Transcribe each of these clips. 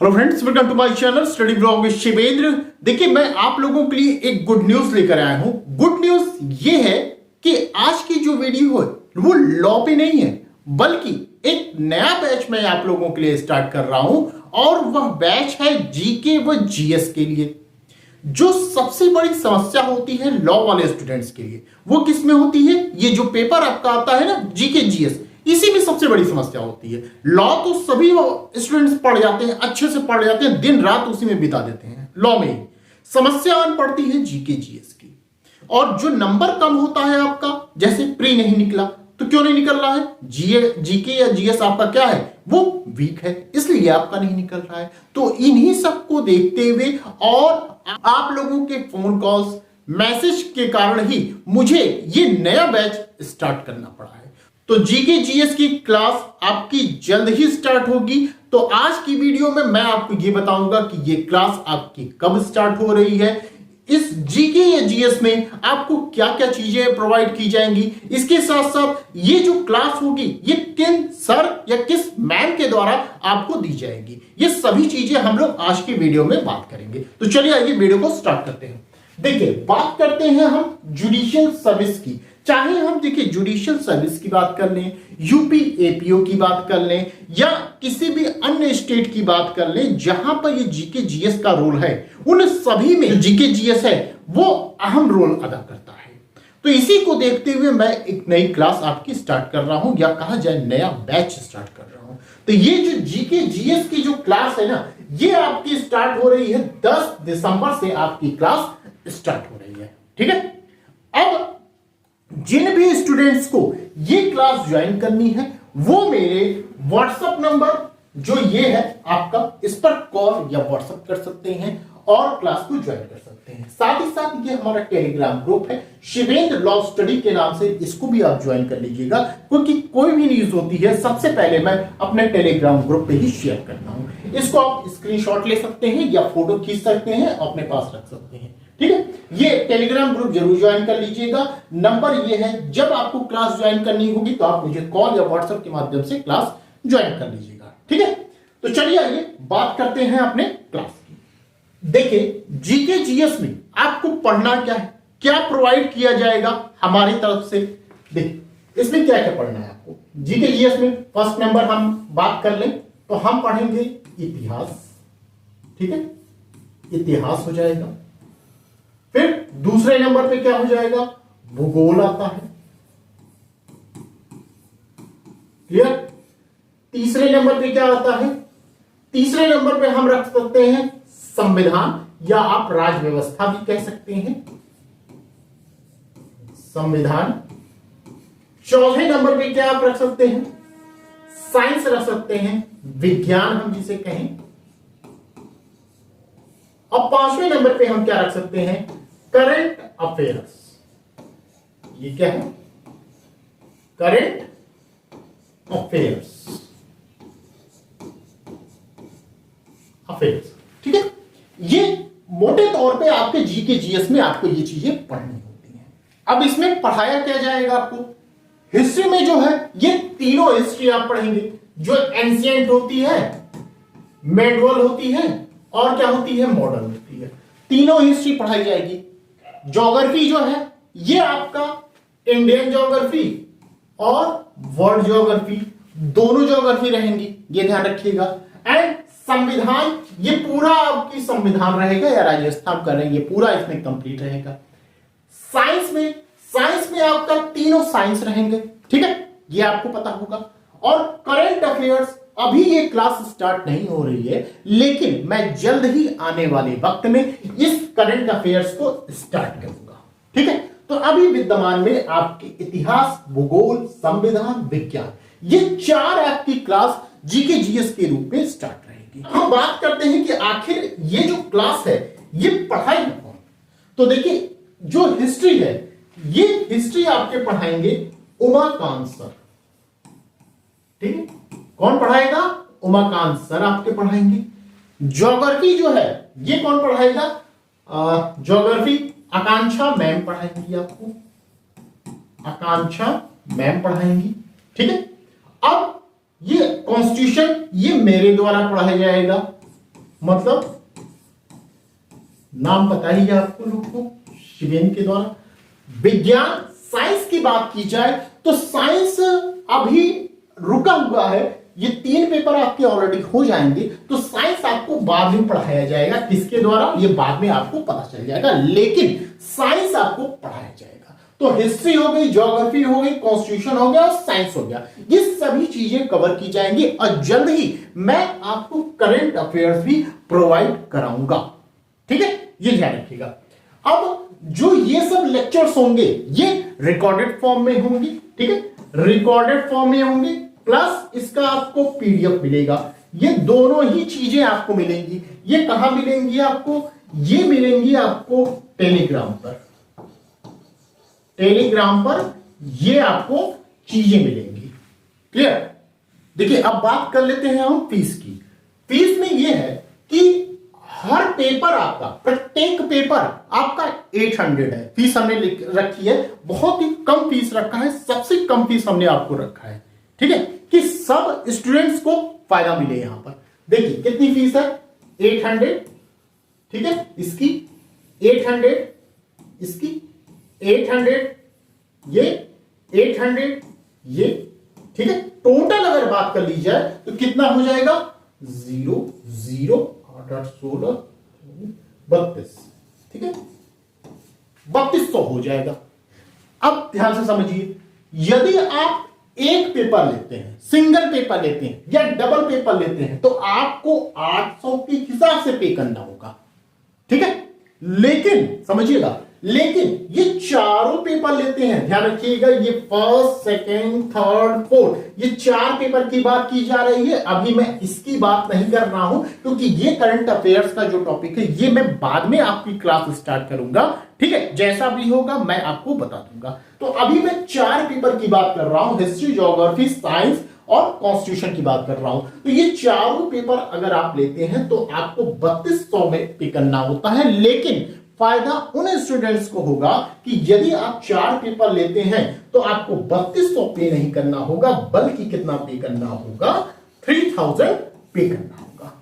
Hello friends, welcome to my channel study blog with Shivendra. देखिए, मैं आप लोगों के लिए एक गुड न्यूज लेकर आया हूं। गुड न्यूज ये है कि आज की जो वीडियो है वो लॉ पे नहीं है, बल्कि एक नया बैच मैं आप लोगों के लिए स्टार्ट कर रहा हूं और वह बैच है जीके व जीएस के लिए। जो सबसे बड़ी समस्या होती है लॉ वाले स्टूडेंट्स के लिए, वो किस में होती है? ये जो पेपर आपका आता है ना, जीके जीएस, इसी में सबसे बड़ी समस्या होती है। लॉ तो सभी स्टूडेंट्स पढ़ जाते हैं, अच्छे से पढ़ जाते हैं, दिन रात उसी में बिता देते हैं। लॉ में ही समस्या आन पड़ती है जीके जीएस की। और जो नंबर कम होता है आपका, जैसे प्री नहीं निकला, तो क्यों नहीं निकल रहा है? जीके या जीएस आपका क्या है? वो वीक है, इसलिए आपका नहीं निकल रहा है। तो इन्हीं सबको देखते हुए और आप लोगों के फोन कॉल्स, मैसेज के कारण ही मुझे ये नया बैच स्टार्ट करना पड़ा है। तो जीके जीएस की क्लास आपकी जल्द ही स्टार्ट होगी। तो आज की वीडियो में मैं आपको ये बताऊंगा कि ये क्लास आपकी कब स्टार्ट हो रही है, इस जीके या जीएस में आपको क्या क्या चीजें प्रोवाइड की जाएंगी, इसके साथ साथ ये जो क्लास होगी ये किन सर या किस मैम के द्वारा आपको दी जाएगी, ये सभी चीजें हम लोग आज की वीडियो में बात करेंगे। तो चलिए आइए वीडियो को स्टार्ट करते हैं। देखिए, बात करते हैं हम जुडिशियल सर्विस की। चाहे हम देखिए जुडिशियल सर्विस की बात कर लें, यूपी एपीओ की बात कर लें, या किसी भी अन्य स्टेट की बात कर लें जहां पर ये जीके जीएस का रोल है, उन सभी में जीके जीएस है वो अहम रोल अदा करता है। तो इसी को देखते हुए मैं एक नई क्लास आपकी स्टार्ट कर रहा हूं, या कहा जाए नया बैच स्टार्ट कर रहा हूं। तो ये जो जीके जीएस की जो क्लास है ना, ये आपकी स्टार्ट हो रही है 10 दिसंबर से आपकी क्लास स्टार्ट हो रही है। ठीक है, अब जिन भी स्टूडेंट्स को ये क्लास ज्वाइन करनी है वो मेरे व्हाट्सएप नंबर जो ये है आपका, इस पर कॉल या व्हाट्सएप कर सकते हैं और क्लास को ज्वाइन कर सकते हैं। साथ ही साथ ये हमारा टेलीग्राम ग्रुप है शिवेंद्र लॉ स्टडी के नाम से, इसको भी आप ज्वाइन कर लीजिएगा, क्योंकि कोई भी न्यूज होती है सबसे पहले मैं अपने टेलीग्राम ग्रुप पे ही शेयर करता हूं। इसको आप स्क्रीनशॉट ले सकते हैं या फोटो खींच सकते हैं, अपने पास रख सकते हैं। ठीक है, ये टेलीग्राम ग्रुप जरूर ज्वाइन कर लीजिएगा। नंबर ये है, जब आपको क्लास ज्वाइन करनी होगी तो आप मुझे कॉल या व्हाट्सएप के माध्यम से क्लास ज्वाइन कर लीजिएगा। ठीक है, तो चलिए आइए बात करते हैं अपने क्लास की। देखिए, जीके जीएस में आपको पढ़ना क्या है, क्या प्रोवाइड किया जाएगा हमारी तरफ से। देखिए, इसमें क्या क्या पढ़ना है आपको जीके जीएस में। फर्स्ट नंबर हम बात कर लें तो हम पढ़ेंगे इतिहास। ठीक है, इतिहास हो जाएगा। फिर दूसरे नंबर पे क्या हो जाएगा? भूगोल आता है। क्लियर? तीसरे नंबर पे क्या आता है? तीसरे नंबर पे हम रख सकते हैं संविधान, या आप राज व्यवस्था भी कह सकते हैं, संविधान। चौथे नंबर पे क्या आप रख सकते हैं? साइंस रख सकते हैं, विज्ञान हम जिसे कहें। और पांचवें नंबर पे हम क्या रख सकते हैं? Current affairs. ये क्या है? Current affairs. ठीक है, ये मोटे तौर पे आपके जीके जीएस में आपको ये चीजें पढ़नी होती हैं। अब इसमें पढ़ाया क्या जाएगा आपको? हिस्ट्री में जो है ये तीनों हिस्ट्री आप पढ़ेंगे, जो एंशिएंट होती है, मेडवल होती है, और क्या होती है? मॉडर्न होती है। तीनों हिस्ट्री पढ़ाई जाएगी। ज्योग्राफी जो है ये आपका इंडियन ज्योग्राफी और वर्ल्ड ज्योग्राफी, दोनों ज्योग्राफी रहेंगी, ये ध्यान रखिएगा। एंड संविधान, ये पूरा आपकी संविधान रहेगा, या राजस्थान का रहेंगे, पूरा इसमें कंप्लीट रहेगा। साइंस में आपका तीनों साइंस रहेंगे। ठीक है, ये आपको पता होगा। और करंट अफेयर्स, अभी ये क्लास स्टार्ट नहीं हो रही है, लेकिन मैं जल्द ही आने वाले वक्त में इस करंट अफेयर्स को स्टार्ट करूंगा। ठीक है, तो अभी विद्यमान में आपके इतिहास, भूगोल, संविधान, विज्ञान, ये चार आपकी क्लास जीके जीएस के रूप में स्टार्ट रहेगी। हम बात करते हैं कि आखिर ये जो क्लास है ये पढ़ाई कौन? तो देखिए, जो हिस्ट्री है ये हिस्ट्री आपके पढ़ाएंगे उमाकांत सर। ठीक है, कौन पढ़ाएगा? उमाकांत सर आपके पढ़ाएंगे। ज्योग्राफी जो है ये कौन पढ़ाएगा? ज्योग्राफी आकांक्षा मैम पढ़ाएंगी आपको, आकांक्षा मैम पढ़ाएंगी। ठीक है, अब ये कॉन्स्टिट्यूशन ये मेरे द्वारा पढ़ाया जाएगा, मतलब नाम बताइए आपको लोग को शिवेंद्र के द्वारा। विज्ञान साइंस की बात की जाए तो साइंस अभी रुका हुआ है, ये 3 पेपर आपके ऑलरेडी हो जाएंगे, तो साइंस आपको बाद में पढ़ाया जाएगा। किसके द्वारा, ये बाद में आपको पता चल जाएगा, लेकिन साइंस आपको पढ़ाया जाएगा। तो हिस्ट्री हो गई, ज्योग्राफी हो गई, कॉन्स्टिट्यूशन हो गया और साइंस हो गया, ये सभी चीजें कवर की जाएंगी और जल्द ही मैं आपको करंट अफेयर्स भी प्रोवाइड कराऊंगा। ठीक है, ये ध्यान रखिएगा। अब जो ये सब लेक्चर्स होंगे ये रिकॉर्डेड फॉर्म में होंगी। ठीक है, रिकॉर्डेड फॉर्म में होंगे, प्लस इसका आपको पीडीएफ मिलेगा। ये दोनों ही चीजें आपको मिलेंगी। ये कहां मिलेंगी आपको, ये मिलेंगी आपको टेलीग्राम पर। टेलीग्राम पर ये आपको चीजें मिलेंगी। क्लियर। देखिए अब बात कर लेते हैं हम फीस की। फीस में ये है कि हर पेपर आपका, प्रत्येक पेपर आपका 800 है। फीस हमने रखी है, बहुत ही कम फीस रखा है, सबसे कम फीस हमने आपको रखा है। ठीक है, कि सब स्टूडेंट्स को फायदा मिले। यहां पर देखिए कितनी फीस है, 800। ठीक है, इसकी 800, इसकी 800, ये 800, ये। ठीक है, टोटल अगर बात कर ली जाए तो कितना हो जाएगा, 0 0 8 8 16 32। ठीक है, 3200 हो जाएगा। अब ध्यान से समझिए, यदि आप एक पेपर लेते हैं, सिंगल पेपर लेते हैं या डबल पेपर लेते हैं तो आपको 800 के हिसाब से पे करना होगा। ठीक है, लेकिन समझिएगा, लेकिन ये चारों पेपर लेते हैं, ध्यान रखिएगा, ये फर्स्ट, सेकंड, थर्ड, फोर्थ, ये 4 पेपर की बात की जा रही है। अभी मैं इसकी बात नहीं कर रहा हूं क्योंकि ये करंट अफेयर्स का जो टॉपिक है ये मैं बाद में आपकी क्लास स्टार्ट करूंगा। ठीक है, जैसा भी होगा मैं आपको बता दूंगा। तो अभी मैं 4 पेपर की बात कर रहा हूं, हिस्ट्री, ज्योग्राफी, साइंस और कॉन्स्टिट्यूशन की बात कर रहा हूं। तो ये चारों पेपर अगर आप लेते हैं तो आपको 3200 में पे करना होता है। लेकिन फायदा उन स्टूडेंट्स को होगा कि यदि आप 4 पेपर लेते हैं तो आपको 3200 पे नहीं करना होगा, बल्कि कितना पे करना होगा, 3000 पे करना होगा।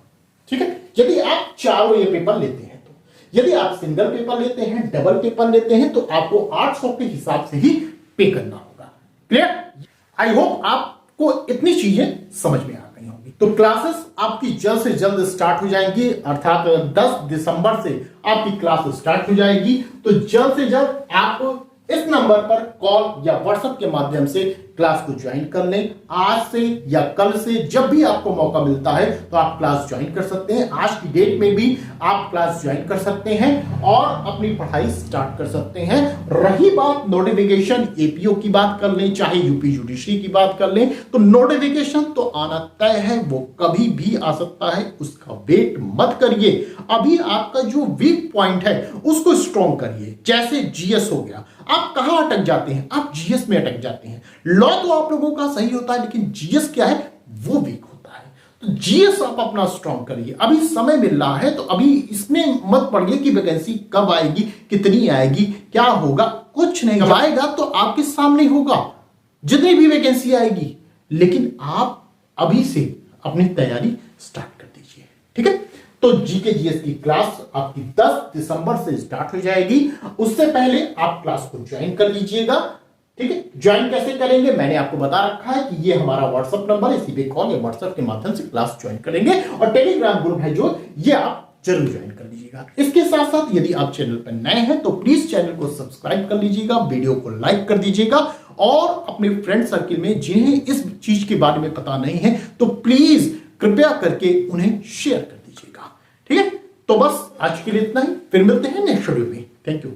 ठीक है, यदि आप चारों ये पेपर लेते हैं तो। यदि आप सिंगल पेपर लेते हैं, डबल पेपर लेते हैं तो आपको 800 के हिसाब से ही पे करना होगा। क्लियर। आई होप आपको इतनी चीजें समझ में आ गई होंगी। तो क्लासेस आपकी जल्द से जल्द स्टार्ट हो जाएंगी, अर्थात 10 दिसंबर से आपकी क्लास स्टार्ट हो जाएगी। तो जल्द से जल्द आप इस नंबर पर कॉल या व्हाट्सएप के माध्यम से क्लास को ज्वाइन कर लें। आज से या कल से जब भी आपको मौका मिलता है तो आप क्लास ज्वाइन कर सकते हैं। आज की डेट में भी आप क्लास ज्वाइन कर सकते हैं और अपनी पढ़ाई स्टार्ट कर सकते हैं। रही बात नोटिफिकेशन, एपीओ की बात कर लें, चाहे यूपी जुडिशरी की बात कर लें, तो नोटिफिकेशन तो आना तय है, वो कभी भी आ सकता है, उसका वेट मत करिए। अभी आपका जो वीक पॉइंट है उसको स्ट्रॉन्ग करिए। जैसे जीएस हो गया, आप कहां अटक जाते हैं, आप जीएस में अटक जाते हैं। लॉ तो आप लोगों का सही होता है, लेकिन जीएस क्या है, वो वीक होता है। तो जीएस आप अपना स्ट्रॉन्ग करिए। अभी समय मिल रहा है तो अभी इसमें मत पड़िए कि वैकेंसी कब आएगी, कितनी आएगी, क्या होगा, कुछ नहीं। कब आएगा तो आपके सामने होगा, जितनी भी वैकेंसी आएगी। लेकिन आप अभी से अपनी तैयारी स्टार्ट कर दीजिए। ठीक है, तो जीके जीएस की क्लास आपकी 10 दिसंबर से स्टार्ट हो जाएगी। उससे पहले आप क्लास को ज्वाइन कर लीजिएगा। ठीक है, ज्वाइन कैसे करेंगे मैंने आपको बता रखा है कि ये हमारा व्हाट्सएप नंबर है, इसी पे कॉल या व्हाट्सएप के माध्यम से क्लास ज्वाइन करेंगे। और टेलीग्राम ग्रुप है जो, ये आप जरूर ज्वाइन कर लीजिएगा। इसके साथ साथ यदि आप चैनल पर नए हैं तो प्लीज चैनल को सब्सक्राइब कर लीजिएगा, वीडियो को लाइक कर दीजिएगा और अपने फ्रेंड सर्किल में जिन्हें इस चीज के बारे में पता नहीं है तो प्लीज कृपया करके उन्हें शेयर कर दीजिएगा। ठीक है, तो बस आज के लिए इतना ही, फिर मिलते हैं नेक्स्ट वीडियो में। Thank you.